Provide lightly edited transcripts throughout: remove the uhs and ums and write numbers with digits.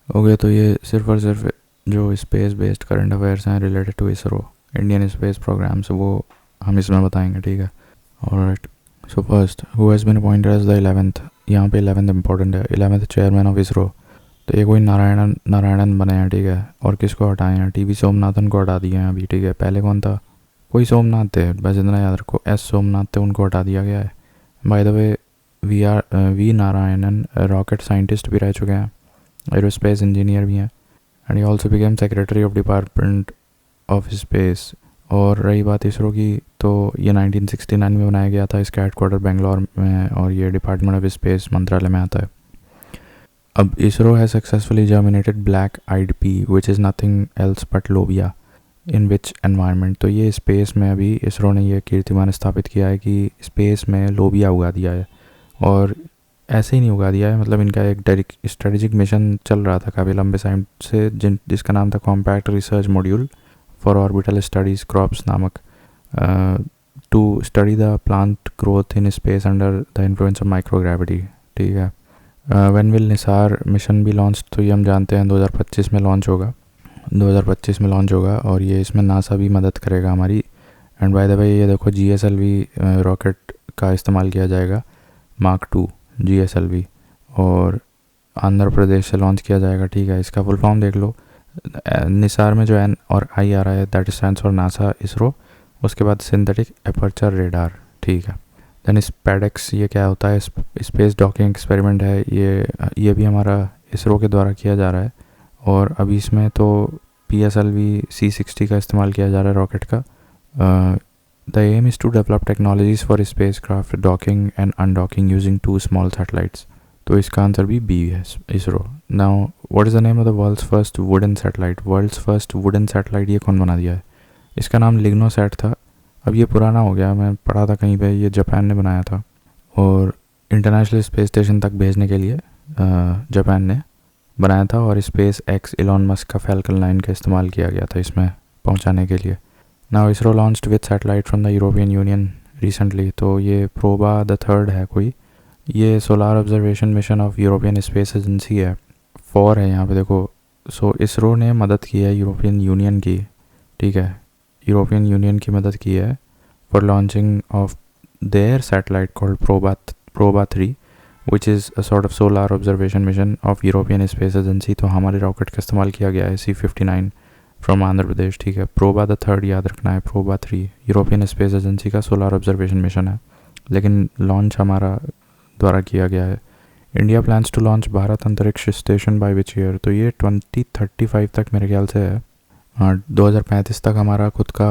Okay, तो ये सिर्फ और सिर्फ जो स्पेस बेस्ड करंट अफेयर्स हैं related to ISRO Indian space programmes, वो हम इसमें बताएंगे, ठीक है। Alright, so first, who has been appointed as the 11th, यहाँ पे 11th इंपॉर्टेंट है, 11th चेयरमैन ऑफ इसरो। तो ये कोई नारायणन बने हैं, ठीक है। और किसको हटाए हैं? टी वी सोमनाथन को हटा दिया है अभी, ठीक है। पहले कौन था? कोई सोमनाथ थे, बस इतना याद रखो, एस सोमनाथ थे, उनको हटा दिया गया है। By the way, V Narayanan rocket scientist भी रह चुके हैं, एरोस्पेस इंजीनियर भी हैं, and he also became secretary of department of space. और रही बात इसरो की, तो ये 1969 में बनाया गया था, इसका हेडक्वार्टर बेंगलोर में, और ये डिपार्टमेंट ऑफ स्पेस मंत्रालय में आता है। अब इसरो है successfully germinated black eyed pea which is nothing else but lobia in which environment. तो ये स्पेस में अभी इसरो ने ये कीर्तिमान स्थापित किया है कि स्पेस में लोबिया उगा दिया है। और ऐसे ही नहीं उगा दिया है, मतलब इनका एक स्ट्रेटेजिक मिशन चल रहा था काफ़ी लंबे टाइम से, जिसका नाम था compact research module for orbital studies crops नामक, to study the plant growth in space under the influence of microgravity, ठीक है। व्हेन विल निसार मिशन भी लॉन्च, तो ये हम जानते हैं 2025 में लॉन्च होगा, 2025 में लॉन्च होगा, और ये इसमें नासा भी मदद करेगा हमारी। एंड बाय द वे, ये देखो GSLV रॉकेट का इस्तेमाल किया जाएगा, मार्क 2 GSLV, और आंध्र प्रदेश से लॉन्च किया जाएगा, ठीक है। इसका फुल फॉर्म देख लो, निसार में जो एन और आई आ रहा है, that stands for NASA ISRO, उसके बाद सिंथेटिक एपर्चर रेडार, ठीक है। देन स्पेडेक्स, ये क्या होता है? स्पेस डॉकिंग एक्सपेरिमेंट है, ये भी हमारा इसरो के द्वारा किया जा रहा है। और अभी इसमें तो PSLV C60 का इस्तेमाल किया जा रहा है रॉकेट का। The aim is to develop technologies for spacecraft docking and undocking using 2 small satellites. तो इसका आंसर भी बी है, ISRO. Now what is the name of the world's first wooden satellite? World's first wooden satellite ये कौन बना दिया है? इसका नाम लिग्नोसैट था। अब ये पुराना हो गया, मैं पढ़ा था कहीं पे, ये जापान ने बनाया था, और इंटरनेशनल स्पेस स्टेशन तक भेजने के लिए जापान ने बनाया था, और स्पेस एक्स इलॉन मस्क का फैल्कन 9 का इस्तेमाल किया गया था इसमें पहुंचाने के लिए। Now ISRO launched with satellite from the European union recently. तो ये प्रोबा द थर्ड है कोई, ये solar observation mission of European space agency है, 4 है यहाँ पे देखो। सो इसरो ने मदद की है यूरोपियन यूनियन की, ठीक है, यूरोपियन यूनियन की मदद की है for launching of their satellite called PROBA 3 which is a sort of solar observation mission of European space agency. तो हमारे रॉकेट का इस्तेमाल किया गया है C59 फ्रॉम आंध्र प्रदेश, ठीक है। प्रोबा द थर्ड याद रखना है, प्रोबा 3 यूरोपियन स्पेस एजेंसी का सोलार ऑब्जर्वेशन मिशन है, लेकिन लॉन्च हमारा द्वारा किया गया है। India plans to launch Bharat Antariksh station by which year? तो ये 2035 तक मेरे ख्याल से है। 2035 तक हमारा खुद का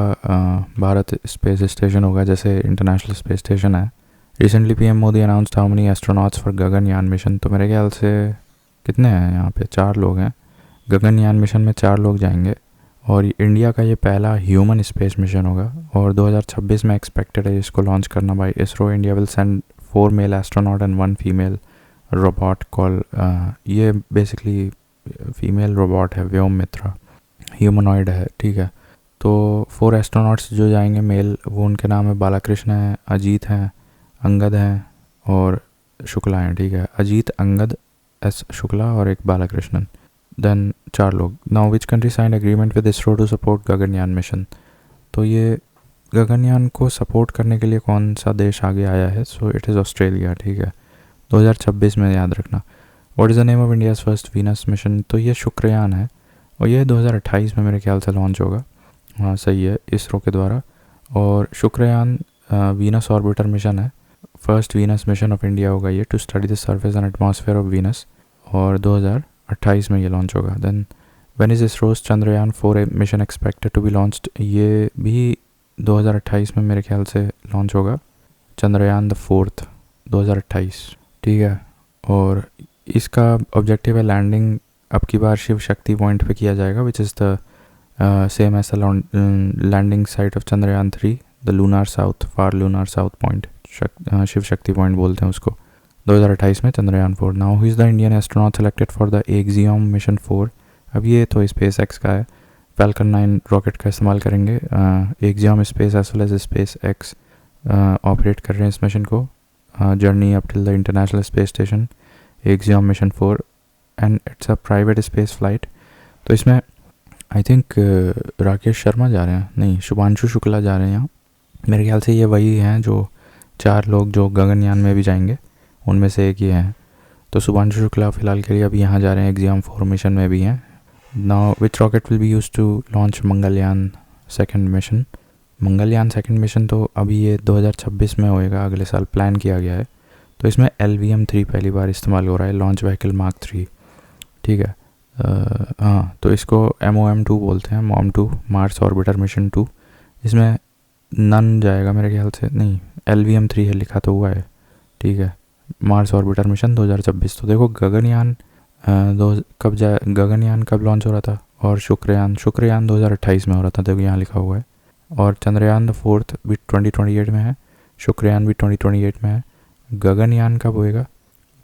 भारत स्पेस स्टेशन होगा, जैसे इंटरनेशनल स्पेस स्टेशन है। Recently PM Modi announced how many astronauts for Gaganyaan mission. तो मेरे ख्याल से कितने हैं यहाँ पे? 4 लोग हैं, गगनयान मिशन में 4 लोग जाएंगे, और इंडिया का ये पहला ह्यूमन स्पेस मिशन होगा, और 2026 में एक्सपेक्टेड है इसको लॉन्च करना by ISRO. India will send 4 male astronaut and 1 female robot call, ये बेसिकली फीमेल रोबोट है, व्योम मित्रा, ह्यूमनॉइड है, ठीक है। तो 4 एस्ट्रोनॉट्स जो जाएंगे मेल, वो उनके नाम है बालाकृष्ण हैं, अजीत हैं, अंगद हैं, और शुक्ला हैं, ठीक है। अजीत, अंगद, S शुक्ला, और एक बालाकृष्णन, देन 4 लोग। Now which country signed agreement with ISRO to support Gaganyaan mission? तो ये गगनयान को सपोर्ट करने के लिए कौन सा देश आगे आया है? सो इट इज़ ऑस्ट्रेलिया, ठीक है, 2026 में, याद रखना। What is the name of India's first Venus mission? तो ये शुक्रयान है, और ये 2028 में मेरे ख्याल से लॉन्च होगा, हाँ सही है, इसरो के द्वारा। और शुक्रयान वीनस ऑर्बिटर मिशन है, first Venus mission of India होगा ये, to study the surface and atmosphere of Venus, और 2028 में ये लॉन्च होगा। Then when is ISRO's Chandrayaan 4 mission expected to be launched? ये भी 2028 में मेरे ख्याल से लॉन्च होगा, चंद्रयान द 4th, 2028, ठीक है। और इसका ऑब्जेक्टिव है लैंडिंग अब की बार शिव शक्ति पॉइंट पे किया जाएगा, which is the same as the landing site of Chandrayaan 3, the lunar south, far lunar south point, Shiv Shakti point बोलते हैं उसको, 2028 में Chandrayaan 4। Now who is the Indian astronaut selected for the Axiom mission 4? अब ये तो स्पेस एक्स का है, फैल्कन 9 रॉकेट का इस्तेमाल करेंगे, Axiom space as well as SpaceX operate कर रहे हैं इस मिशन को, journey up till the International Space Station, Axiom mission 4, and it's a private space flight. तो इसमें आई थिंक राकेश शर्मा जा रहे हैं, नहीं शुभांशु शुक्ला जा रहे हैं यहाँ। मेरे ख्याल से ये वही हैं जो 4 लोग जो गगनयान में भी जाएंगे, उनमें से एक ये हैं। तो शुभांशु शुक्ला फ़िलहाल के लिए अभी यहाँ जा रहे हैं, एग्जाम फॉर्मेशन में भी हैं। Now which rocket will be use to launch Mangalyaan second mission. Mangalyaan second mission तो अभी ये 2026 में होएगा, अगले साल प्लान किया गया है। तो इसमें LVM-3 पहली बार इस्तेमाल हो रहा है, लॉन्च व्हीकल मार्क 3, ठीक है। हाँ, तो इसको MOM-2 बोलते हैं, MOM-2 मार्स ऑर्बिटर मिशन 2। इसमें नन जाएगा मेरे ख्याल से, नहीं LVM-3 है लिखा तो हुआ है, ठीक है। Mars orbiter mission 2026। तो देखो गगनयान गगनयान कब लॉन्च हो रहा था, और शुक्रयान 2028 में हो रहा था, देखो यहाँ लिखा हुआ है। और चंद्रयान द 4th भी 2028 में है, शुक्रयान भी 2028 में है। गगनयान कब होएगा,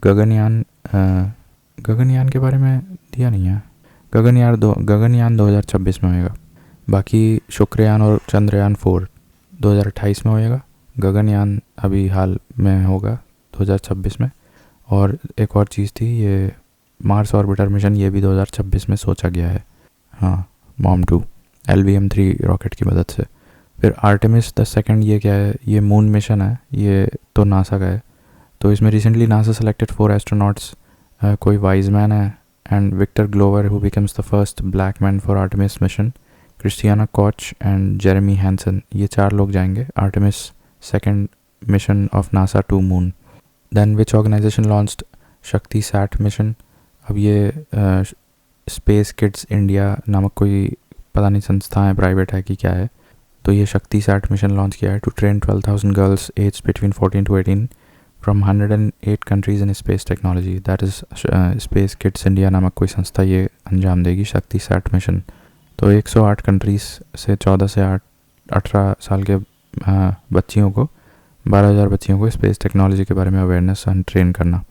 गगनयान के बारे में दिया नहीं है। गगनयान 2026 में होएगा। बाकी शुक्रयान और चंद्रयान 4 2028 में होएगा। गगनयान अभी हाल में होगा 2026 में। और एक और चीज़ थी, ये मार्स ऑर्बिटर मिशन, ये भी 2026 में सोचा गया है, हाँ MOM-2 LVM-3 रॉकेट की मदद से। फिर आर्टेमिस द सेकंड, ये क्या है, ये मून मिशन है, ये तो नासा का है। तो इसमें रिसेंटली नासा सेलेक्टेड 4 एस्ट्रोनॉट्स, कोई वाइज मैन है and Victor Glover who becomes the first black man for Artemis mission, Christina Koch and Jeremy Hansen, ये 4 लोग जाएंगे Artemis second mission of NASA to moon. Then which organisation launched Shakti sat mission. अब ये space Kidz India नामक कोई पता नहीं संस्था है, प्राइवेट है कि क्या है। तो ये शक्ति सैट मिशन लॉन्च किया है to train 12,000 girls age between 14 to 18 from 108 countries in space technology. That is Space Kidz India नामक कोई संस्था ये अंजाम देगी शक्ति सैट मिशन। तो 108 कंट्रीज़ से 14 से 18 साल के बच्चियों को, 12,000 बच्चियों को स्पेस टेक्नोलॉजी के बारे में अवेयरनेस एंड ट्रेन करना।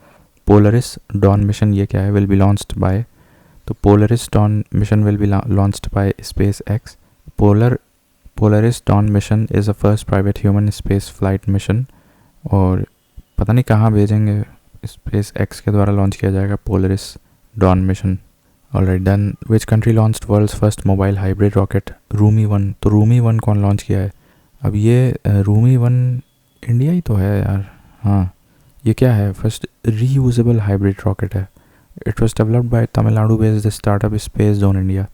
पोलरिस डॉन मिशन, ये क्या है, विल बी लॉन्च्ड बाय, तो Polaris Dawn mission will be launched by SpaceX। Polaris Dawn mission is the first private human space flight mission, और पता नहीं कहाँ भेजेंगे, SpaceX के द्वारा लॉन्च किया जाएगा Polaris Dawn mission. Alright, then which country launched world's first mobile hybrid rocket, Rhumi 1। तो रूमी 1 कौन लॉन्च किया है, अब ये रूमी 1 इंडिया ही तो है यार, हाँ। ये क्या है, फर्स्ट रीयूजेबल हाइब्रिड रॉकेट है। It was developed by Tamil Nadu based startup space zone India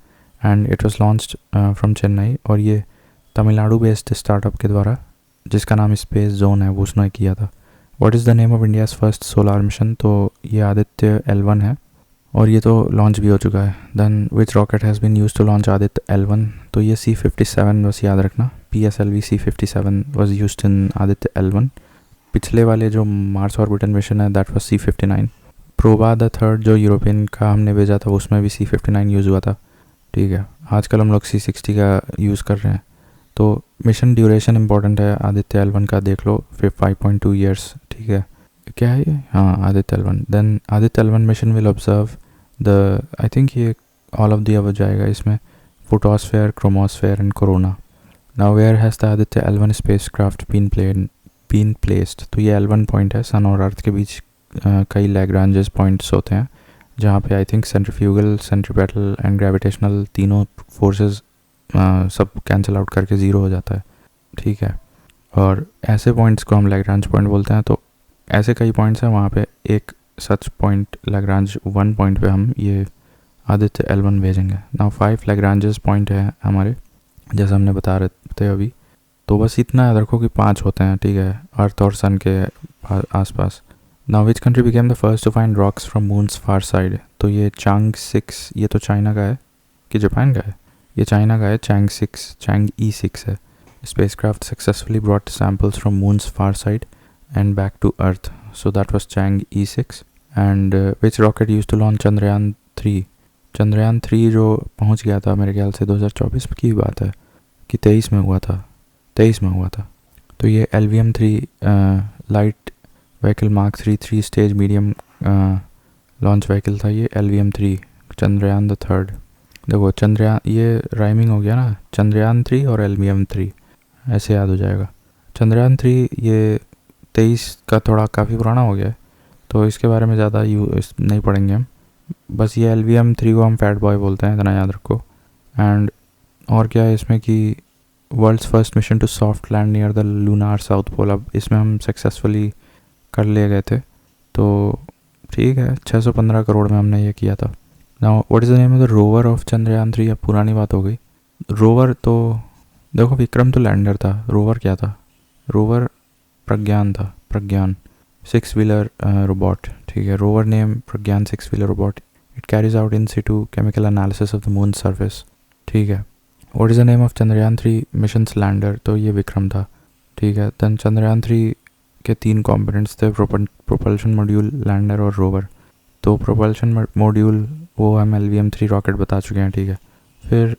and it was launched from Chennai. और ये तमिलनाडु बेस्ड स्टार्टअप के द्वारा, जिसका नाम स्पेस जोन है, वो उसने किया था। What is the name of India's first solar mission, तो ये आदित्य L1 है, और ये तो लॉन्च भी हो चुका है। Then which rocket has been use to launch Aditya L1, तो ये C57, बस याद रखना, PSLV C57 was use in Aditya L1। पिछले वाले जो मार्स ऑर्बिटर मिशन है that was C59। Proba the 3rd जो यूरोपियन का हमने भेजा था उसमें भी C59 यूज़ हुआ था, ठीक है। आजकल हम लोग C60 का यूज़ कर रहे हैं। तो मिशन ड्यूरेशन इंपॉर्टेंट है आदित्य L1 का, देख लो 5.2 ईयर्स, ठीक है। क्या है ये, हाँ Aditya L1। Then Aditya L1 mission will observe the, I think ये ऑल ऑफ दी अबव जाएगा इसमें, photosphere, chromosphere and corona. Now where has the Aditya L1 spacecraft been placed, तो ये L1 पॉइंट है, सन और अर्थ के बीच कई लैग्रांजेस पॉइंट्स होते हैं जहाँ पे I think centrifugal, centripetal and gravitational तीनों फोर्सेस सब कैंसिल आउट करके ज़ीरो हो जाता है, ठीक है। और ऐसे पॉइंट्स को हम लैग्रांज पॉइंट बोलते हैं। तो ऐसे कई पॉइंट्स हैं, वहाँ पे एक सच पॉइंट लैग्रांज 1 पॉइंट पे हम ये आदित्य L1 भेजेंगे। नाउ 5 लैग्रांजेस पॉइंट है हमारे, जैसे हमने बता रहे थे अभी। तो बस इतना याद रखो कि 5 होते हैं, ठीक है, अर्थ और सन के आसपास। Now which country became the first to find rocks from moon's far side, तो ये चांग 6, ये तो चाइना का है कि जापान का है, ये चाइना का है, चांग E6 है। Spacecraft successfully brought samples from moon's far side and back to earth, so that was Chang E6। And which rocket use to launch Chandrayaan 3, Chandrayaan 3 जो पहुंच गया था मेरे ख्याल से 2024 की बात है कि 23 में हुआ था, 23 में हुआ था। तो ये LVM-3 light vehicle mark 3 stage medium launch vehicle था ये LVM-3, चंद्रयान द 3rd। देखो चंद्रयान, ये राइमिंग हो गया ना, चंद्रयान 3 और LVM-3, ऐसे याद हो जाएगा। चंद्रयान 3 ये 23 का थोड़ा काफ़ी पुराना हो गया है, तो इसके बारे में ज़्यादा नहीं पढ़ेंगे हम। बस ये LVM-3 को हम फैट बॉय बोलते हैं, इतना याद रखो। एंड और क्या है इसमें कि world's first mission to soft land near the lunar south pole, अब इसमें हम सक्सेसफुली कर ले गए थे, तो ठीक है 615 करोड़ में हमने ये किया था। Now what is the name of the rover of Chandrayaan-3, अब पुरानी बात हो गई। रोवर तो देखो, विक्रम तो लैंडर था, रोवर क्या था? रोवर प्रज्ञान था, प्रज्ञान 6 व्हीलर रोबोट, ठीक है। Rover name Pragyan 6 wheeler robot, it carries out in Situ chemical analysis of the moon surface, ठीक है। What is the name of Chandrayaan-3 missions lander, तो ये विक्रम था, ठीक है। देन चंद्रयान-3 के 3 कंपोनेंट्स थे, प्रोपल्शन मॉड्यूल, लैंडर और रोवर। तो प्रोपल्शन मॉड्यूल वो हम LVM-3 रॉकेट बता चुके हैं, ठीक है। फिर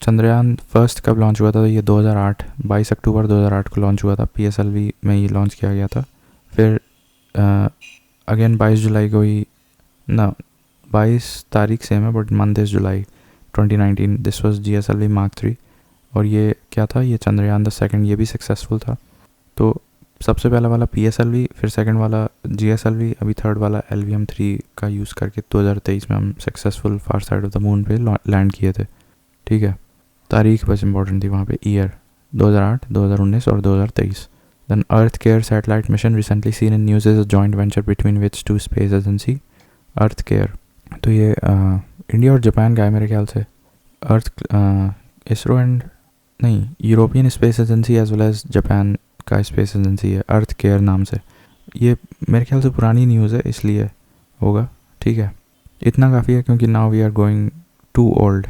चंद्रयान फर्स्ट कब लॉन्च हुआ था? तो ये 2008 22 अक्टूबर 2008 को लॉन्च हुआ था, PSLV में ये लॉन्च किया गया था। फिर अगेन 22 जुलाई को ही, ना 22 तारीख सेम है but month is July 2019, this was GSLV Mark 3। और ये क्या था? ये चंद्रयान द सेकंड, ये भी सक्सेसफुल था। तो सबसे पहला वाला PSLV, फिर सेकंड वाला GSLV, अभी थर्ड वाला LVM-3 का यूज़ करके 2023 में हम successful far side of the moon पे लैंड किए थे, ठीक है। तारीख बस इंपॉर्टेंट थी वहाँ पे, ईयर 2008, 2019 और 2023। Then Earth care satellite mission recently seen in news is a joint venture between which 2 space agency. Earth care तो ये इंडिया और जापान का है मेरे ख्याल से। अर्थ इसरो एंड नहीं, European space agency as well as Japan का स्पेस एजेंसी है अर्थ केयर नाम से। ये मेरे ख्याल से पुरानी न्यूज़ है इसलिए होगा, ठीक है। इतना काफ़ी है क्योंकि now we are going to old